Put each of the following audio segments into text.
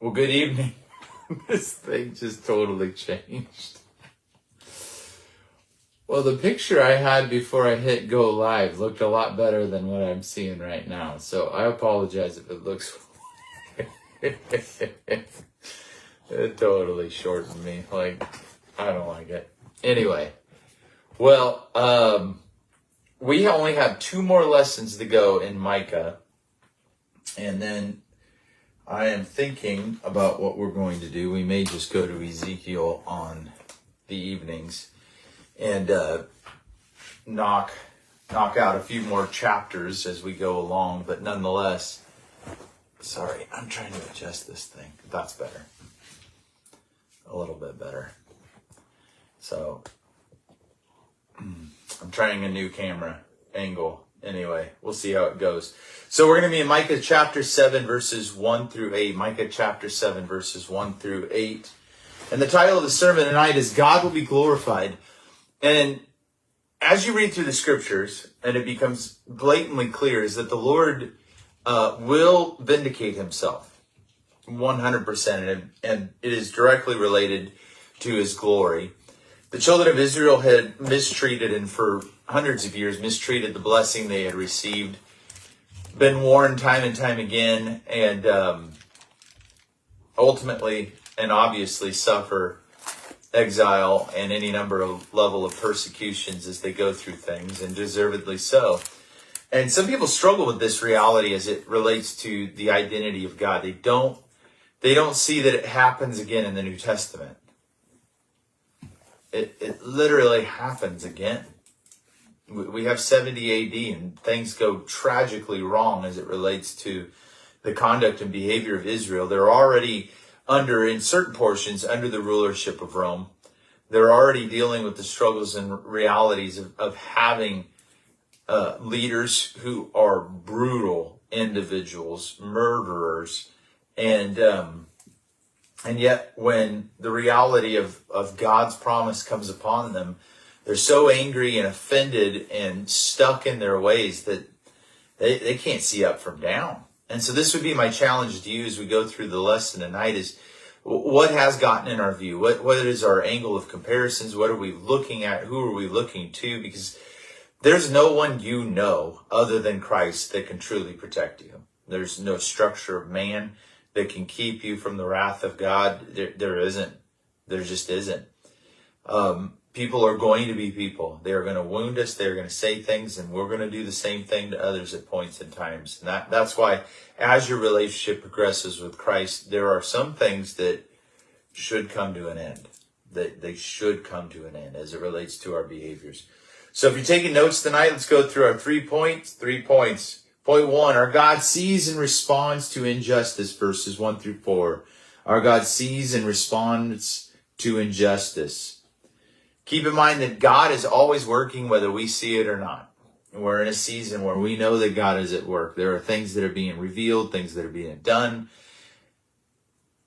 Well, good evening. This thing just totally changed. Well, the picture I had before I hit go live looked a lot better than what I'm seeing right now. So I apologize if it looks... It totally shortened me. Like, I don't like it. Anyway, well, we only have 2 more lessons to go in Micah. And then I am thinking about what we're going to do. We may just go to Ezekiel on the evenings and knock out a few more chapters as we go along. But nonetheless, sorry, I'm trying to adjust this thing. That's better. A little bit better. So I'm trying a new camera angle. Anyway, we'll see how it goes. So we're going to be in Micah chapter 7 verses 1 through 8. Micah chapter 7 verses 1 through 8. And the title of the sermon tonight is God Will Be Glorified. And as you read through the scriptures, and it becomes blatantly clear, is that the Lord will vindicate himself 100%. And it is directly related to his glory. The children of Israel had mistreated, and for hundreds of years mistreated, the blessing they had received, been warned time and time again, and ultimately and obviously suffer exile and any number of level of persecutions as they go through things, and deservedly so. And some people struggle with this reality as it relates to the identity of God. They don't see that it happens again in the New Testament. It literally happens again. We have 70 AD and things go tragically wrong as it relates to the conduct and behavior of Israel. They're already in certain portions, under the rulership of Rome. They're already dealing with the struggles and realities of having leaders who are brutal individuals, murderers, and yet when the reality of God's promise comes upon them, they're so angry and offended and stuck in their ways that they can't see up from down. And so this would be my challenge to you as we go through the lesson tonight is, what has gotten in our view? What is our angle of comparisons? What are we looking at? Who are we looking to? Because there's no one you know other than Christ that can truly protect you. There's no structure of man that can keep you from the wrath of God. There isn't. There just isn't. People are going to be people. They're going to wound us. They're going to say things, and we're going to do the same thing to others at points and times. And that's why, as your relationship progresses with Christ, there are some things that should come to an end. That they should come to an end as it relates to our behaviors. So if you're taking notes tonight, let's go through our 3 points. 3 points. Point 1, our God sees and responds to injustice, verses 1 through 4. Our God sees and responds to injustice. Keep in mind that God is always working whether we see it or not. We're in a season where we know that God is at work. There are things that are being revealed, things that are being done,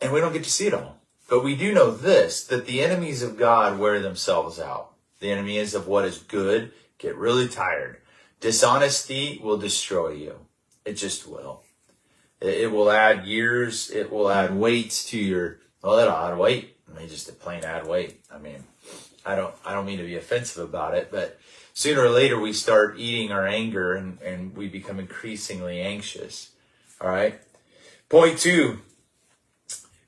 and we don't get to see it all. But we do know this, that the enemies of God wear themselves out. The enemies of what is good get really tired. Dishonesty will destroy you. It just will. It will add years. It will add weights to your, well, it'll add weight. I mean, just a plain add weight. I mean, I don't mean to be offensive about it, but sooner or later we start eating our anger and we become increasingly anxious. All right. Point 2,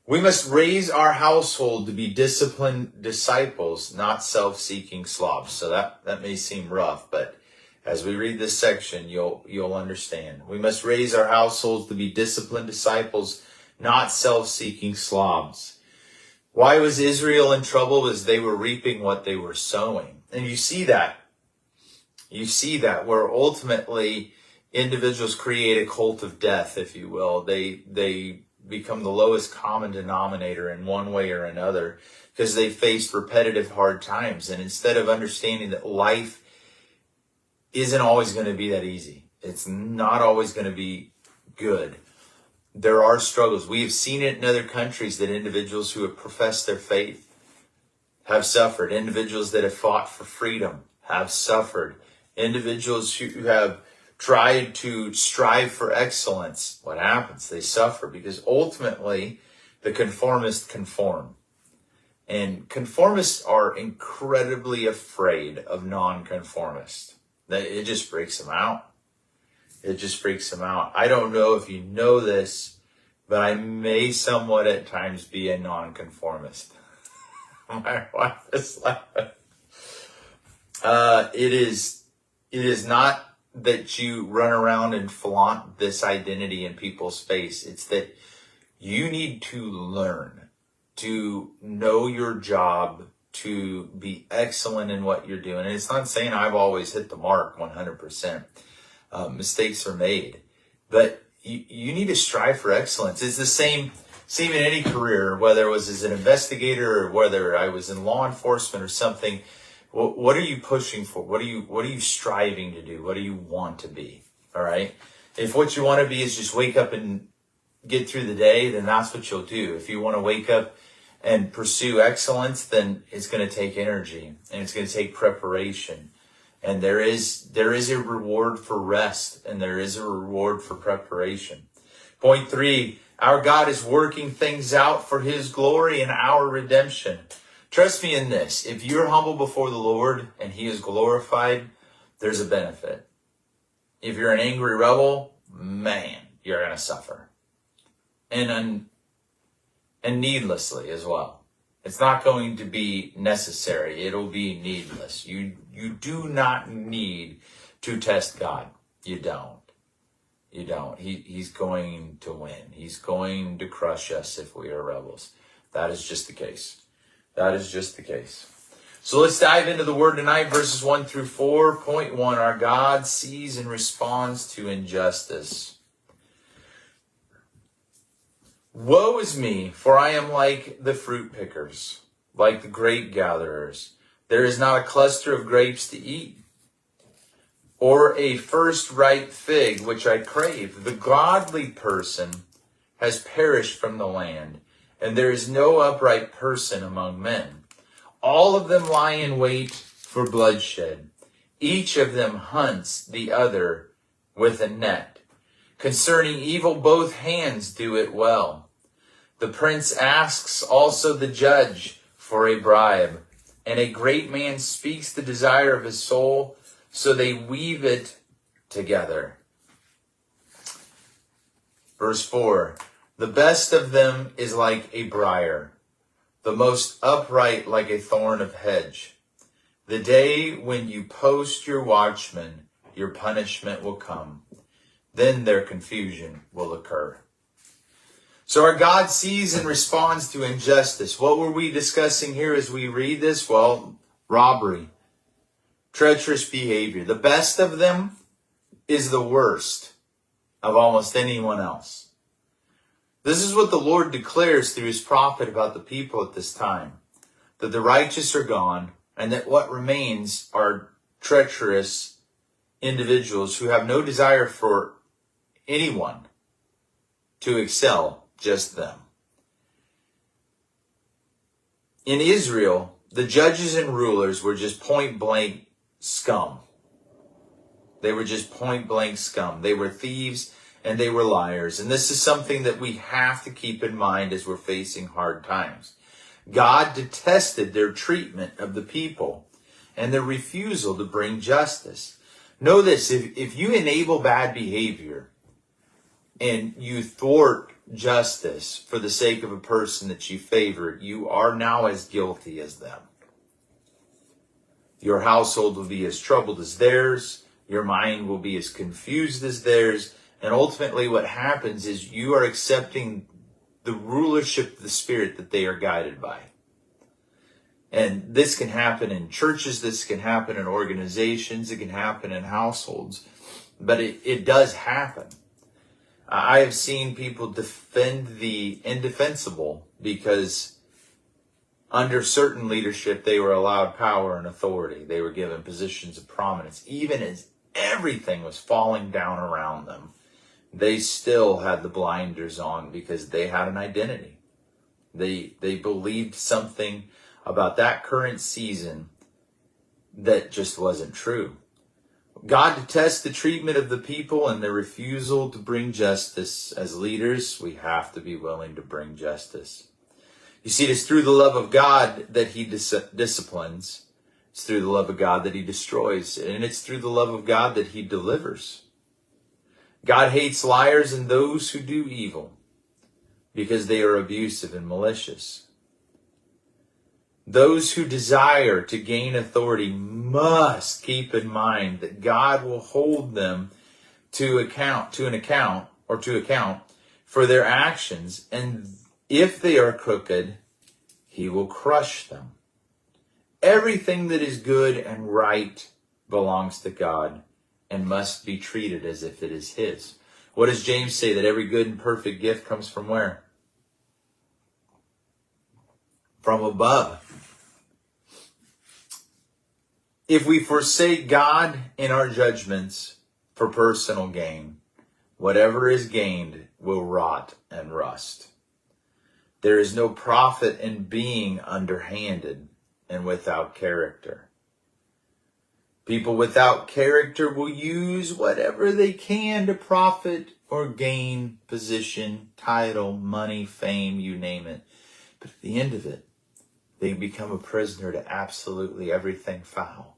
we must raise our household to be disciplined disciples, not self-seeking slobs. So that may seem rough, but as we read this section, you'll understand. We must raise our households to be disciplined disciples, not self-seeking slobs. Why was Israel in trouble? As they were reaping what they were sowing. And you see that. You see that where ultimately individuals create a cult of death, if you will. They become the lowest common denominator in one way or another because they faced repetitive hard times. And instead of understanding that life isn't always going to be that easy, it's not always going to be good. There are struggles. We have seen it in other countries that individuals who have professed their faith have suffered. Individuals that have fought for freedom have suffered. Individuals who have tried to strive for excellence, what happens? They suffer because ultimately The conformists conform. And conformists are incredibly afraid of nonconformists. It just freaks them out. It just freaks them out. I don't know if you know this, but I may somewhat at times be a nonconformist. My wife is laughing. It is not that you run around and flaunt this identity in people's face. It's that you need to learn to know your job, to be excellent in what you're doing. And it's not saying I've always hit the mark 100%. Mistakes are made, but you need to strive for excellence. It's the same in any career, whether it was as an investigator or whether I was in law enforcement or something. What are you pushing for? What are you striving to do? What do you want to be? All right. If what you want to be is just wake up and get through the day, then that's what you'll do. If you want to wake up and pursue excellence, then it's going to take energy and it's going to take preparation. And there is a reward for rest, and there is a reward for preparation. Point 3, our God is working things out for his glory and our redemption. Trust me in this. If you're humble before the Lord and he is glorified, there's a benefit. If you're an angry rebel, man, you're going to suffer. And needlessly as well. It's not going to be necessary. It'll be needless. You do not need to test God. You don't. You don't. He's going to win. He's going to crush us if we are rebels. That is just the case. That is just the case. So let's dive into the word tonight, verses 1 through 4. Point 1, our God sees and responds to injustice. Woe is me, for I am like the fruit pickers, like the grape gatherers. There is not a cluster of grapes to eat, or a first ripe fig which I crave. The godly person has perished from the land, and there is no upright person among men. All of them lie in wait for bloodshed. Each of them hunts the other with a net. Concerning evil, both hands do it well. The prince asks also the judge for a bribe, and a great man speaks the desire of his soul, so they weave it together. Verse 4, the best of them is like a briar, the most upright like a thorn of hedge. The day when you post your watchmen, your punishment will come. Then their confusion will occur. So our God sees and responds to injustice. What were we discussing here as we read this? Well, robbery, treacherous behavior. The best of them is the worst of almost anyone else. This is what the Lord declares through his prophet about the people at this time. That the righteous are gone, and that what remains are treacherous individuals who have no desire for anyone to excel, just them. In Israel, the judges and rulers were just point blank scum. They were just point blank scum. They were thieves and they were liars. And this is something that we have to keep in mind as we're facing hard times. God detested their treatment of the people and their refusal to bring justice. Know this, if you enable bad behavior and you thwart justice for the sake of a person that you favor, you are now as guilty as them. Your household will be as troubled as theirs. Your mind will be as confused as theirs. And ultimately what happens is you are accepting the rulership of the spirit that they are guided by. And this can happen in churches. This can happen in organizations. It can happen in households. But it does happen. I have seen people defend the indefensible because under certain leadership, they were allowed power and authority. They were given positions of prominence. Even as everything was falling down around them, they still had the blinders on because they had an identity. They believed something about that current season that just wasn't true. God detests the treatment of the people and their refusal to bring justice. As leaders, we have to be willing to bring justice. You see, it is through the love of God that he disciplines. It's through the love of God that he destroys. And it's through the love of God that he delivers. God hates liars and those who do evil because they are abusive and malicious. Those who desire to gain authority must keep in mind that God will hold them to account for their actions, and if they are crooked, he will crush them. Everything that is good and right belongs to God and must be treated as if it is his. What does James say? That every good and perfect gift comes from where? From above. If we forsake God in our judgments for personal gain, whatever is gained will rot and rust. There is no profit in being underhanded and without character. People without character will use whatever they can to profit or gain position, title, money, fame, you name it. But at the end of it, they become a prisoner to absolutely everything foul.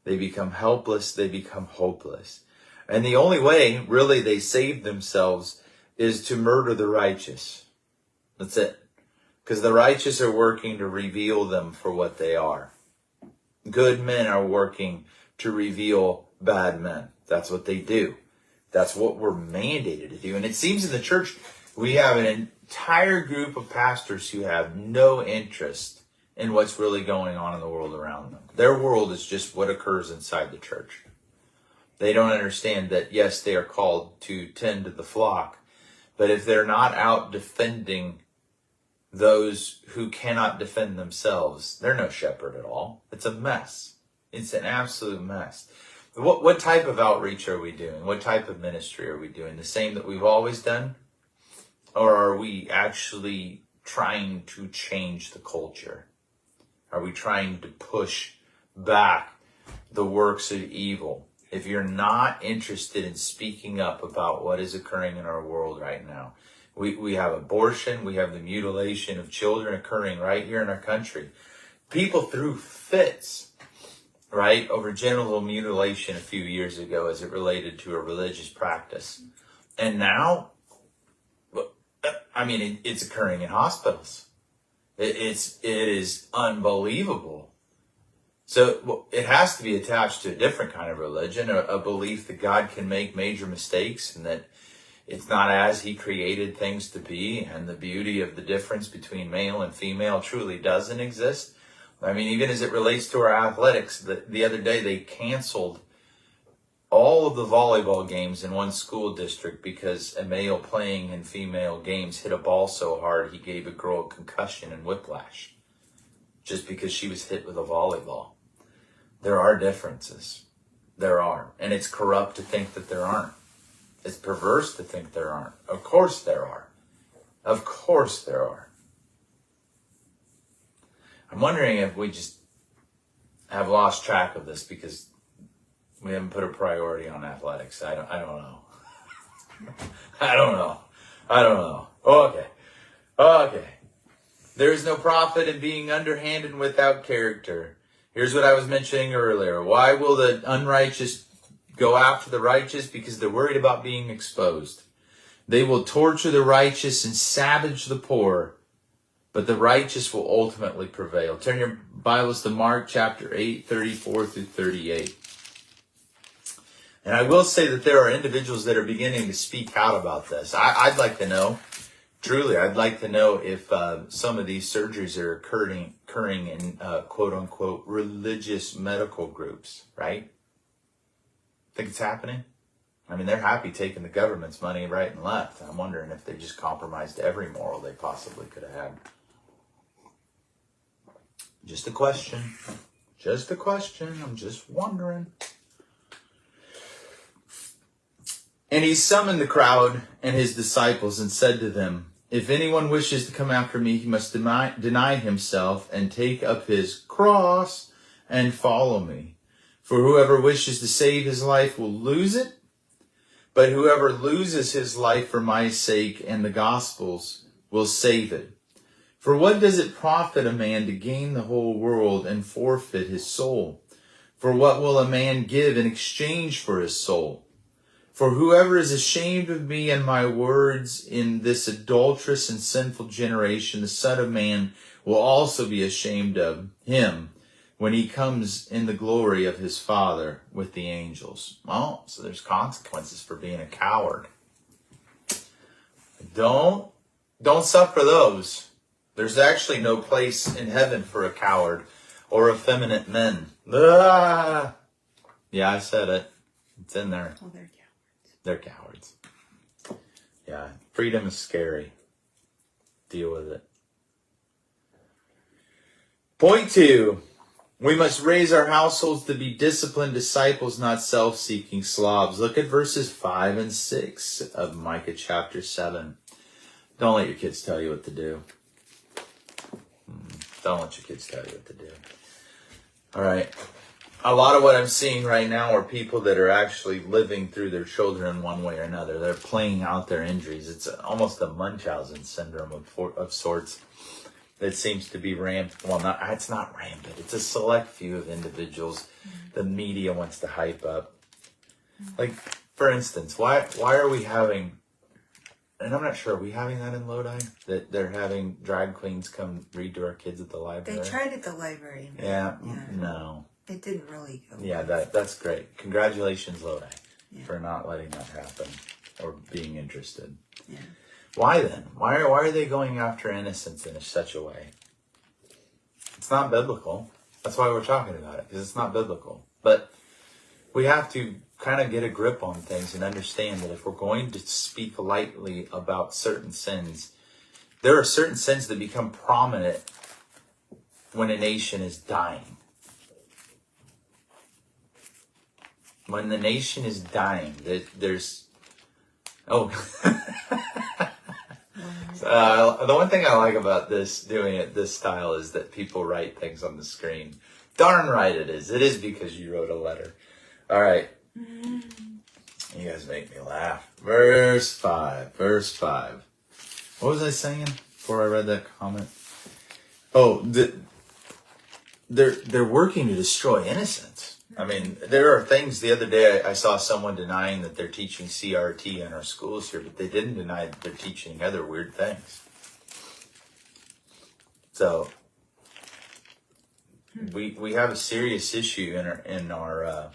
They become helpless. They become hopeless. And the only way, really, they save themselves is to murder the righteous. That's it. Because the righteous are working to reveal them for what they are. Good men are working to reveal bad men. That's what they do. That's what we're mandated to do. And it seems in the church, we have an entire group of pastors who have no interest in what's really going on in the world around them. Their world is just what occurs inside the church. They don't understand that, yes, they are called to tend to the flock, but if they're not out defending those who cannot defend themselves, they're no shepherd at all. It's a mess. It's an absolute mess. What type of outreach are we doing? What type of ministry are we doing? The same that we've always done? Or are we actually trying to change the culture? Are we trying to push back the works of evil? If you're not interested in speaking up about what is occurring in our world right now, we have abortion, we have the mutilation of children occurring right here in our country. People threw fits, right, over genital mutilation a few years ago as it related to a religious practice. And now, I mean, it's occurring in hospitals. It is unbelievable. So it has to be attached to a different kind of religion, a belief that God can make major mistakes and that it's not as he created things to be, and the beauty of the difference between male and female truly doesn't exist. I mean, even as it relates to our athletics, the other day they canceled all of the volleyball games in one school district because a male playing in female games hit a ball so hard he gave a girl a concussion and whiplash just because she was hit with a volleyball. There are differences. There are. And it's corrupt to think that there aren't. It's perverse to think there aren't. Of course there are. Of course there are. I'm wondering if we just have lost track of this because we haven't put a priority on athletics. I don't know. I don't know. Okay. There is no profit in being underhanded and without character. Here's what I was mentioning earlier. Why will the unrighteous go after the righteous? Because they're worried about being exposed. They will torture the righteous and savage the poor, but the righteous will ultimately prevail. Turn your Bibles to Mark chapter 8, 34 through 38. And I will say that there are individuals that are beginning to speak out about this. I'd like to know, truly, I'd like to know if some of these surgeries are occurring in quote-unquote religious medical groups, right? Think it's happening? I mean, they're happy taking the government's money right and left. I'm wondering if they just compromised every moral they possibly could have had. Just a question. I'm just wondering. And he summoned the crowd and his disciples and said to them, if anyone wishes to come after me, he must deny himself and take up his cross and follow me. For whoever wishes to save his life will lose it, but whoever loses his life for my sake and the gospel's will save it. For what does it profit a man to gain the whole world and forfeit his soul? For what will a man give in exchange for his soul? For whoever is ashamed of me and my words in this adulterous and sinful generation, the Son of Man will also be ashamed of him when he comes in the glory of his Father with the angels. Oh, so there's consequences for being a coward. Don't suffer those. There's actually no place in heaven for a coward or effeminate men. Ah! Yeah, I said it. It's in there. Oh, they're cowards. They're cowards. Yeah, freedom is scary. Deal with it. Point 2. We must raise our households to be disciplined disciples, not self-seeking slobs. Look at verses 5 and 6 of Micah chapter 7. Don't let your kids tell you what to do. Don't let your kids tell you what to do. All right. A lot of what I'm seeing right now are people that are actually living through their children one way or another. They're playing out their injuries. It's almost a Munchausen syndrome of sorts that seems to be rampant. Well, it's not rampant. It's a select few of individuals the media wants to hype up. Like, for instance, why are we having, and I'm not sure, are we having that in Lodi? That they're having drag queens come read to our kids at the library? They tried at the library. Yeah. No. It didn't really go. Yeah, that's great. Congratulations, Lodi, for not letting that happen or being interested. Yeah. Why then? Why are they going after innocence in such a way? It's not biblical. That's why we're talking about it, because it's not biblical. But we have to kind of get a grip on things and understand that if we're going to speak lightly about certain sins, there are certain sins that become prominent when a nation is dying. When the nation is dying, there's... Oh. The one thing I like about doing it this style is that people write things on the screen. Darn right it is. It is because you wrote a letter. All right. You guys make me laugh. Verse 5. What was I saying before I read that comment? Oh, they're working to destroy innocence. I mean, there are things. The other day I saw someone denying that they're teaching CRT in our schools here, but they didn't deny that they're teaching other weird things. So we have a serious issue in our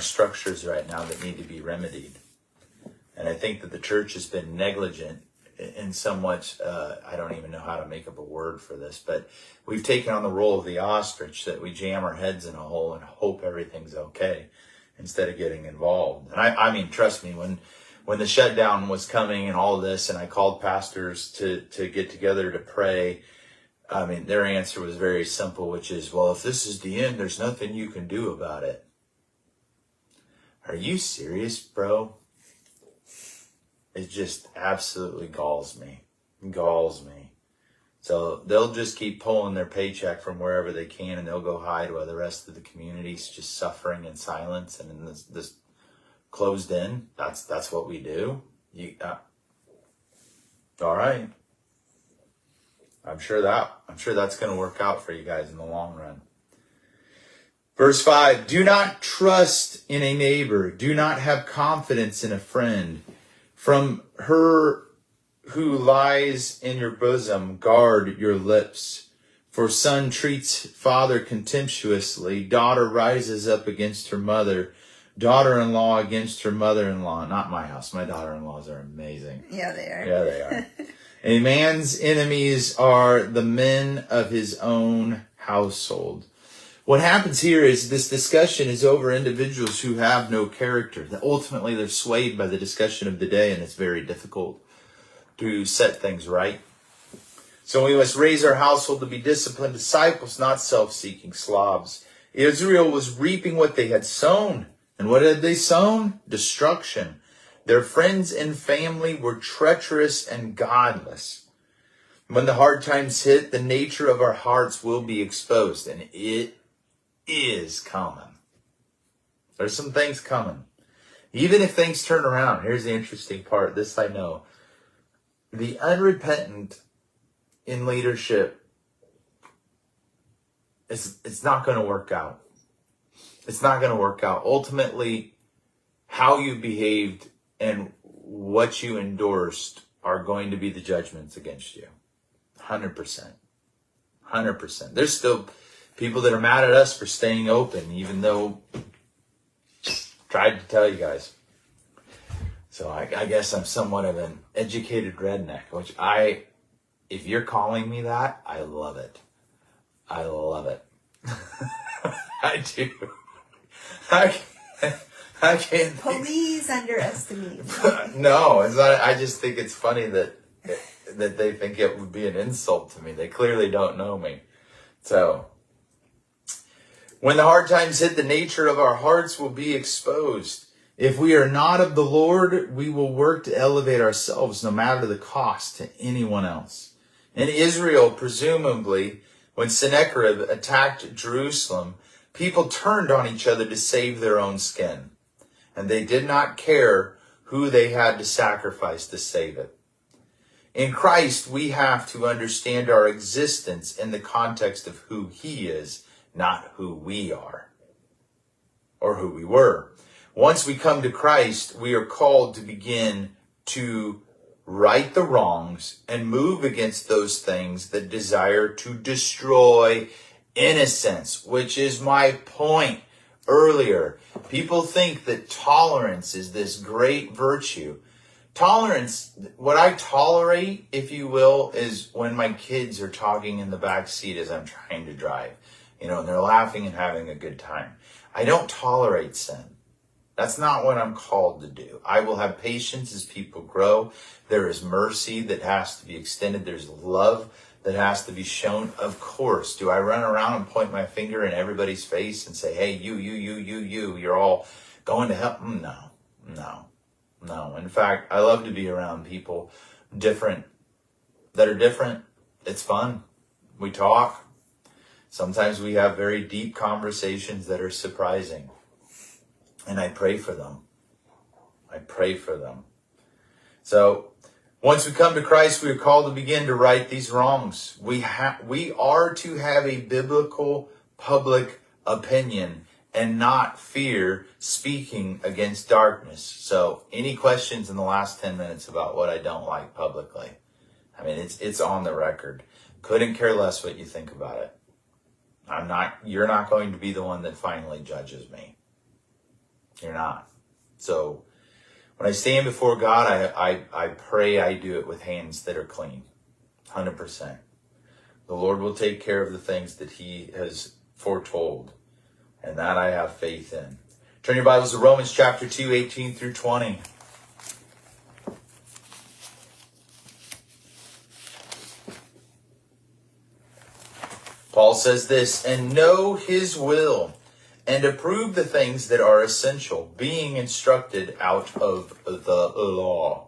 structures right now that need to be remedied. And I think that the church has been negligent in somewhat, I don't even know how to make up a word for this, but we've taken on the role of the ostrich, that we jam our heads in a hole and hope everything's okay instead of getting involved. And I mean, trust me, when the shutdown was coming and all of this, and I called pastors to get together to pray, I mean, their answer was very simple, which is, well, if this is the end, there's nothing you can do about it. Are you serious, bro? It just absolutely galls me. So they'll just keep pulling their paycheck from wherever they can, and they'll go hide while the rest of the community's just suffering in silence and in this closed in. That's what we do. All right. I'm sure that's going to work out for you guys in the long run. Verse 5, do not trust in a neighbor. Do not have confidence in a friend. From her who lies in your bosom, guard your lips. For son treats father contemptuously. Daughter rises up against her mother. Daughter-in-law against her mother-in-law. Not my house. My daughter-in-laws are amazing. Yeah, they are. Yeah, they are. A man's enemies are the men of his own household. What happens here is this discussion is over individuals who have no character. Ultimately, they're swayed by the discussion of the day, and it's very difficult to set things right. So we must raise our household to be disciplined disciples, not self-seeking slobs. Israel was reaping what they had sown. And what had they sown? Destruction. Their friends and family were treacherous and godless. When the hard times hit, the nature of our hearts will be exposed, and it is coming. There's some things coming. Even if things turn around, here's the interesting part. This I know. The unrepentant in leadership, it's not going to work out. It's not going to work out. Ultimately, how you behaved and what you endorsed are going to be the judgments against you. 100%. 100%. There's still people that are mad at us for staying open, even though tried to tell you guys. So I guess I'm somewhat of an educated redneck, which if you're calling me that, I love it. I love it. I do. I can't. Please underestimate. No, it's not. I just think it's funny that they think it would be an insult to me. They clearly don't know me. So, when the hard times hit, the nature of our hearts will be exposed. If we are not of the Lord, we will work to elevate ourselves, no matter the cost to anyone else. In Israel, presumably, when Sennacherib attacked Jerusalem, people turned on each other to save their own skin. And they did not care who they had to sacrifice to save it. In Christ, we have to understand our existence in the context of who He is, not who we are or who we were. Once we come to Christ, we are called to begin to right the wrongs and move against those things that desire to destroy innocence, which is my point earlier. People think that tolerance is this great virtue. Tolerance, what I tolerate, if you will, is when my kids are talking in the back seat as I'm trying to drive, and they're laughing and having a good time. I don't tolerate sin. That's not what I'm called to do. I will have patience as people grow. There is mercy that has to be extended. There's love that has to be shown. Of course. Do I run around and point my finger in everybody's face and say, hey, you're all going to hell? No. In fact, I love to be around people that are different. It's fun. We talk. Sometimes we have very deep conversations that are surprising. And I pray for them. So, once we come to Christ, we are called to begin to right these wrongs. We are to have a biblical public opinion and not fear speaking against darkness. So, any questions in the last 10 minutes about what I don't like publicly? I mean, it's on the record. Couldn't care less what you think about it. You're not going to be the one that finally judges me. You're not. So when I stand before God, I pray I do it with hands that are clean. 100%. The Lord will take care of the things that He has foretold. And that I have faith in. Turn your Bibles to Romans chapter 2, 18 through 20. Paul says this, and know His will, and approve the things that are essential, being instructed out of the law.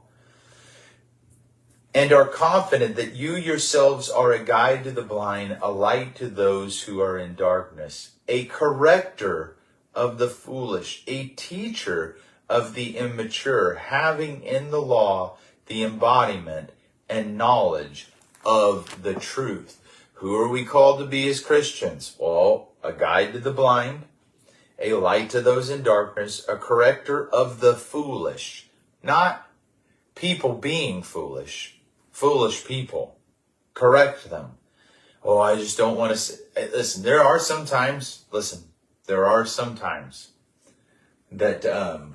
And are confident that you yourselves are a guide to the blind, a light to those who are in darkness, a corrector of the foolish, a teacher of the immature, having in the law the embodiment and knowledge of the truth. Who are we called to be as Christians? Well, a guide to the blind, a light to those in darkness, a corrector of the foolish. Not people being foolish. Foolish people. Correct them. Oh, I just don't want to say. Listen, there are some times that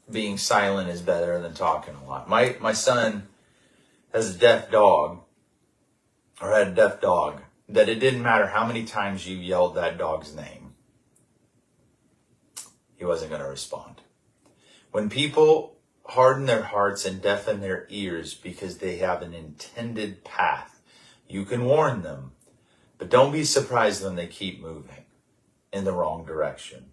being silent is better than talking a lot. My son has a deaf dog, or had a deaf dog, that it didn't matter how many times you yelled that dog's name. He wasn't going to respond. When people harden their hearts and deafen their ears because they have an intended path, you can warn them, but don't be surprised when they keep moving in the wrong direction.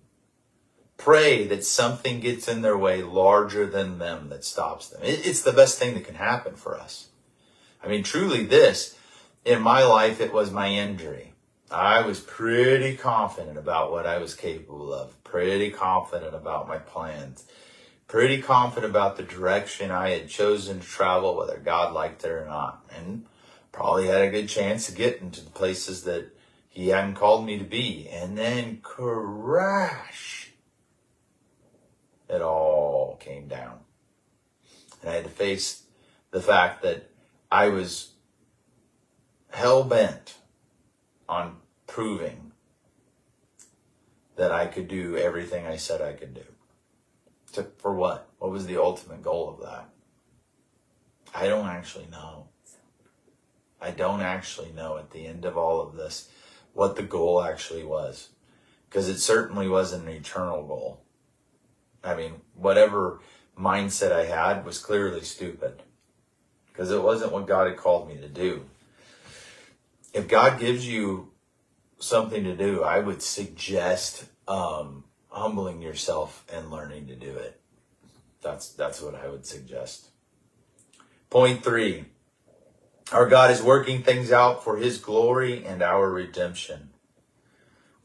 Pray that something gets in their way larger than them that stops them. It's the best thing that can happen for us. I mean, truly this, in my life, it was my injury. I was pretty confident about what I was capable of, pretty confident about my plans, pretty confident about the direction I had chosen to travel, whether God liked it or not, and probably had a good chance of getting to the places that he hadn't called me to be. And then crash, it all came down. And I had to face the fact that I was hell-bent on proving that I could do everything I said I could do. For what? What was the ultimate goal of that? I don't actually know. I don't actually know at the end of all of this what the goal actually was. Because it certainly wasn't an eternal goal. I mean, whatever mindset I had was clearly stupid. Because it wasn't what God had called me to do. If God gives you something to do, I would suggest humbling yourself and learning to do it. That's what I would suggest. Point 3. Our God is working things out for his glory and our redemption.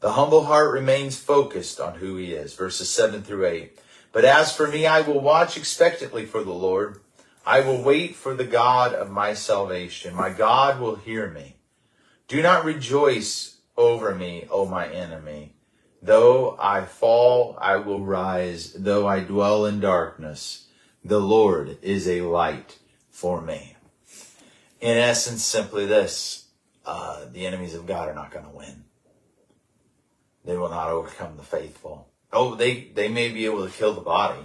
The humble heart remains focused on who he is. Verses 7 through 8. But as for me, I will watch expectantly for the Lord. I will wait for the God of my salvation. My God will hear me. Do not rejoice over me, O my enemy. Though I fall, I will rise. Though I dwell in darkness, the Lord is a light for me. In essence, simply this. The enemies of God are not going to win. They will not overcome the faithful. Oh, they may be able to kill the body.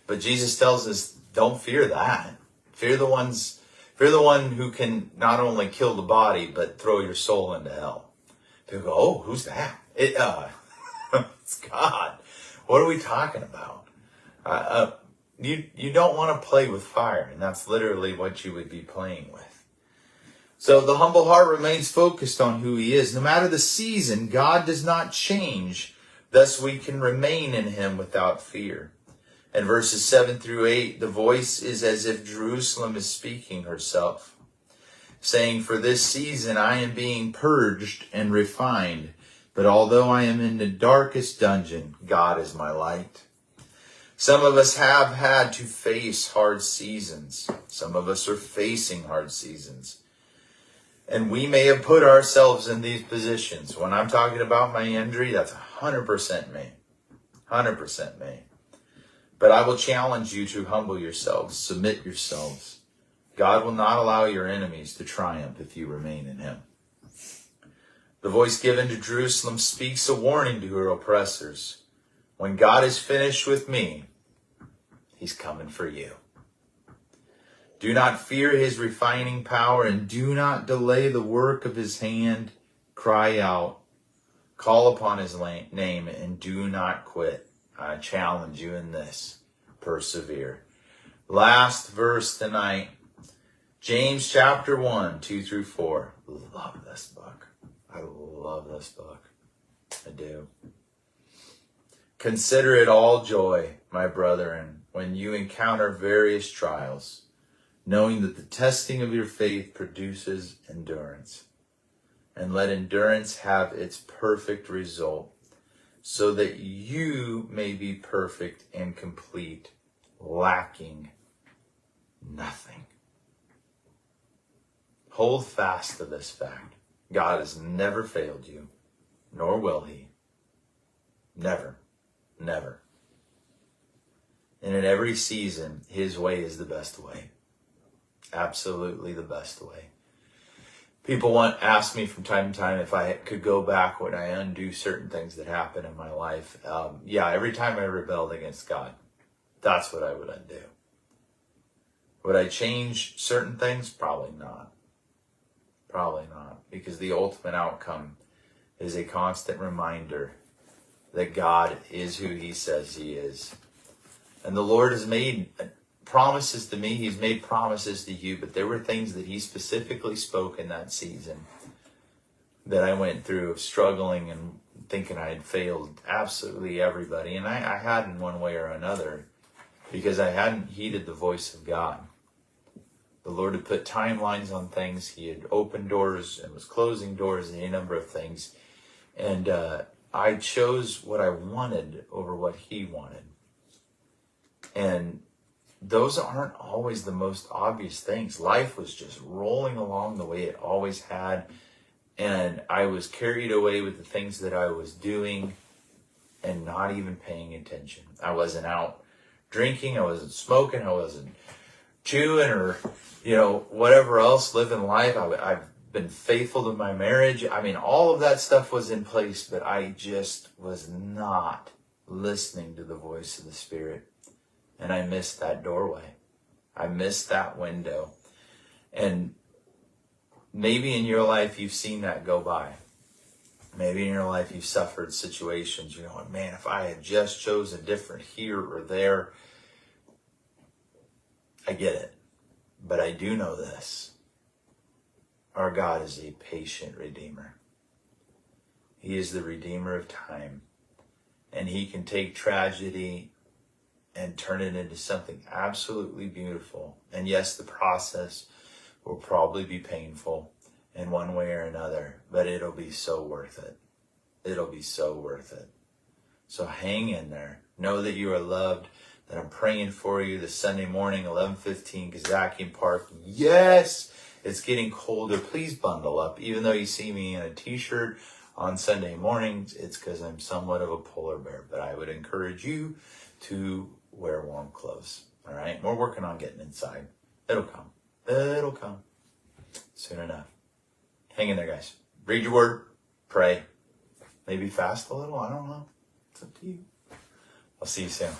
But Jesus tells us, don't fear that. Fear the one who can not only kill the body, but throw your soul into hell. People go, oh, who's that? It's God. What are we talking about? You don't want to play with fire, and that's literally what you would be playing with. So the humble heart remains focused on who he is. No matter the season, God does not change. Thus we can remain in him without fear. And verses 7 through 8, the voice is as if Jerusalem is speaking herself, saying, for this season I am being purged and refined, but although I am in the darkest dungeon, God is my light. Some of us have had to face hard seasons. Some of us are facing hard seasons. And we may have put ourselves in these positions. When I'm talking about my injury, that's 100% me. 100% me. But I will challenge you to humble yourselves, submit yourselves. God will not allow your enemies to triumph if you remain in him. The voice given to Jerusalem speaks a warning to her oppressors. When God is finished with me, he's coming for you. Do not fear his refining power and do not delay the work of his hand. Cry out, call upon his name and do not quit. I challenge you in this. Persevere. Last verse tonight. James chapter 1, 2 through 4. Love this book. I love this book. I do. Consider it all joy, my brethren, when you encounter various trials, knowing that the testing of your faith produces endurance. And let endurance have its perfect result, so that you may be perfect and complete, lacking nothing. Hold fast to this fact. God has never failed you, nor will he. Never. Never. And in every season, his way is the best way. Absolutely the best way. People ask me from time to time if I could go back when I undo certain things that happened in my life. Yeah, every time I rebelled against God, that's what I would undo. Would I change certain things? Probably not. Probably not. Because the ultimate outcome is a constant reminder that God is who he says he is. And the Lord has made promises to me. He's made promises to you, but there were things that he specifically spoke in that season that I went through of struggling and thinking I had failed absolutely everybody. And I had in one way or another because I hadn't heeded the voice of God. The Lord had put timelines on things. He had opened doors and was closing doors and a number of things. And I chose what I wanted over what he wanted. And those aren't always the most obvious things. Life was just rolling along the way it always had. And I was carried away with the things that I was doing and not even paying attention. I wasn't out drinking. I wasn't smoking. I wasn't chewing or, whatever else, living life. I've been faithful to my marriage. I mean, all of that stuff was in place, but I just was not listening to the voice of the Spirit. And I missed that doorway. I missed that window. And maybe in your life, you've seen that go by. Maybe in your life, you've suffered situations, man, if I had just chosen different here or there, I get it. But I do know this. Our God is a patient Redeemer. He is the Redeemer of time. And he can take tragedy and turn it into something absolutely beautiful. And yes, the process will probably be painful in one way or another, but it'll be so worth it. It'll be so worth it. So hang in there. Know that you are loved, that I'm praying for you this Sunday morning, 11:15, Kazakian Park. Yes, it's getting colder. Please bundle up. Even though you see me in a t-shirt on Sunday mornings, it's because I'm somewhat of a polar bear. But I would encourage you to wear warm clothes. All right? We're working on getting inside. It'll come. It'll come soon enough. Hang in there, guys. Read your word. Pray. Maybe fast a little. I don't know. It's up to you. I'll see you soon.